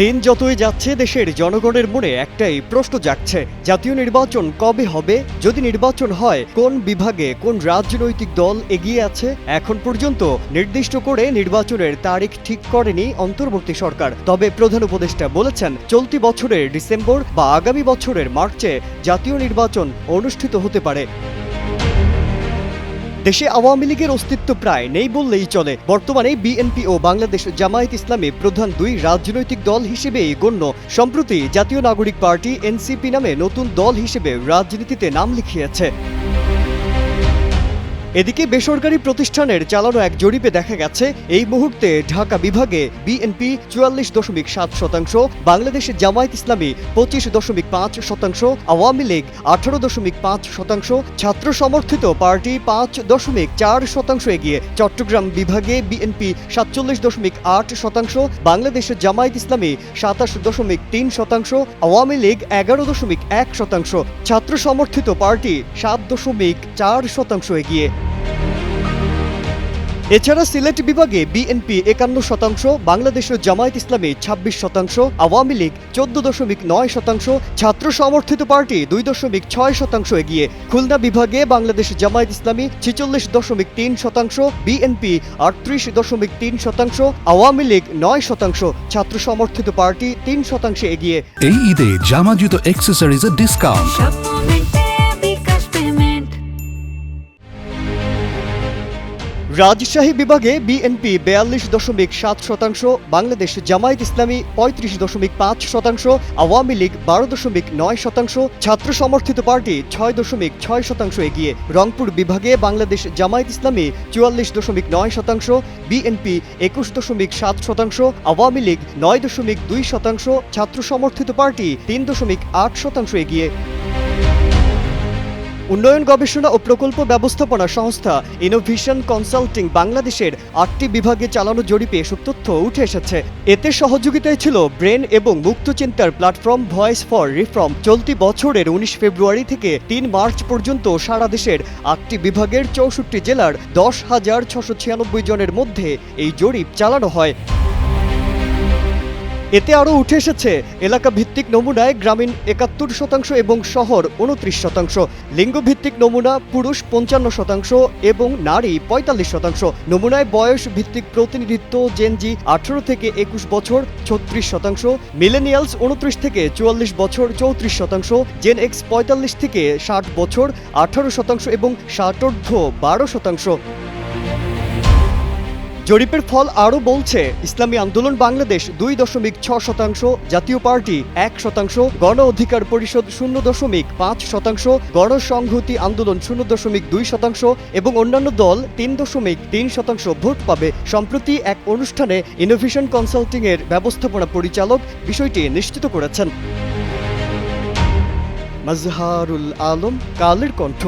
দিন যতই যাচ্ছে দেশের জনগণের মনে একটাই প্রশ্ন জাগছে, জাতীয় নির্বাচন কবে হবে? যদি নির্বাচন হয়, কোন বিভাগে কোন রাজনৈতিক দল এগিয়ে আছে? এখন পর্যন্ত নির্দিষ্ট করে নির্বাচনের তারিখ ঠিক করেনি অন্তর্বর্তী সরকার। তবে প্রধান উপদেষ্টা বলেছেন, চলতি বছরের ডিসেম্বর বা আগামী বছরের মার্চে জাতীয় নির্বাচন অনুষ্ঠিত হতে পারে। দেশে আওয়ামী লীগের অস্তিত্ব প্রায় নেই বললেই চলে। বর্তমানে বিএনপি ও বাংলাদেশ জামায়াত ইসলামী প্রধান দুই রাজনৈতিক দল হিসেবেই গণ্য। সম্প্রতি জাতীয় নাগরিক পার্টি এনসিপি নামে নতুন দল হিসেবে রাজনীতিতে নাম লিখিয়েছে। এদিকে বেসরকারি প্রতিষ্ঠানের চালানো এক জরিপে দেখা গেছে, এই মুহূর্তে ঢাকা বিভাগে বিএনপি ৪৪.৭%, বাংলাদেশ জামায়াত ইসলামী 25.5%, আওয়ামী লীগ 18.5%, ছাত্র সমর্থিত পার্টি 5.4% এগিয়ে। চট্টগ্রাম বিভাগে বিএনপি 47.8%, বাংলাদেশ জামায়াত ইসলামী 27.3%, আওয়ামী লীগ 11.1%, ছাত্র সমর্থিত পার্টি 7.4% এগিয়ে। এছাড়া সিলেট বিভাগে বিএনপি 51%, বাংলাদেশ জামায়াত ইসলামী 26%, আওয়ামী লীগ 14.9%, ছাত্র সমর্থিত পার্টি 2.6% এগিয়ে। খুলনা বিভাগে বাংলাদেশ জামায়াত ইসলামী 46.3%, বিএনপি 38.3%, আওয়ামী লীগ 9%, ছাত্র সমর্থিত পার্টি 3% এগিয়ে। এই ঈদে জামা জুতো অ্যাক্সেসরিজের ডিসকাউন্ট। রাজশাহী বিভাগে বিএনপি 42.7%, বাংলাদেশ জামায়াত ইসলামী 35.5%, আওয়ামী লীগ 12.9%, ছাত্র সমর্থিত পার্টি 6.6% এগিয়ে। রংপুর বিভাগে বাংলাদেশ জামায়াত ইসলামী 44.9%, বিএনপি 21.7%, আওয়ামী লীগ 9.2%, ছাত্র সমর্থিত পার্টি 3.8% এগিয়ে। উন্নয়ন গবেষণা ও প্রকল্প ব্যবস্থাপনা সংস্থা ইনোভেশন কনসাল্টিং বাংলাদেশের 8টি বিভাগে চালানো জরিপে এসব তথ্য উঠে এসেছে। এতে সহযোগিতায় ছিল ব্রেন এবং মুক্ত চিন্তার প্ল্যাটফর্ম ভয়েস ফর রিফর্ম। চলতি বছরের 19 ফেব্রুয়ারি থেকে 3 মার্চ পর্যন্ত সারা দেশের 8টি বিভাগের 64 জেলার 10,696 জনের মধ্যে এই জরিপ চালানো হয়। এতে আরও উঠে এসেছে, এলাকা ভিত্তিক নমুনায় গ্রামীণ 71% এবং শহর 29%, লিঙ্গভিত্তিক নমুনা পুরুষ 55% এবং নারী 45%, নমুনায় বয়স ভিত্তিক প্রতিনিধিত্ব জেনজি 18 থেকে 21 বছর 36%, মিলেনিয়ালস 29 থেকে 44 বছর 34%, জেন এক্স 45 থেকে 60 বছর 18% এবং ষাটোর্ধ্ব 12%। জরিপের ফল আরও বলছে, ইসলামী আন্দোলন বাংলাদেশ 2.6%, জাতীয় পার্টি 1%, গণ অধিকার পরিষদ 0.5%, গণসংহতি আন্দোলন 0.2% এবং অন্যান্য দল 3.3% ভোট পাবে। সম্প্রতি এক অনুষ্ঠানে ইনোভেশন কনসাল্টিং এর ব্যবস্থাপনা পরিচালক বিষয়টি নিশ্চিত করেছেন। মাজহারুল আলম, কালের কণ্ঠ।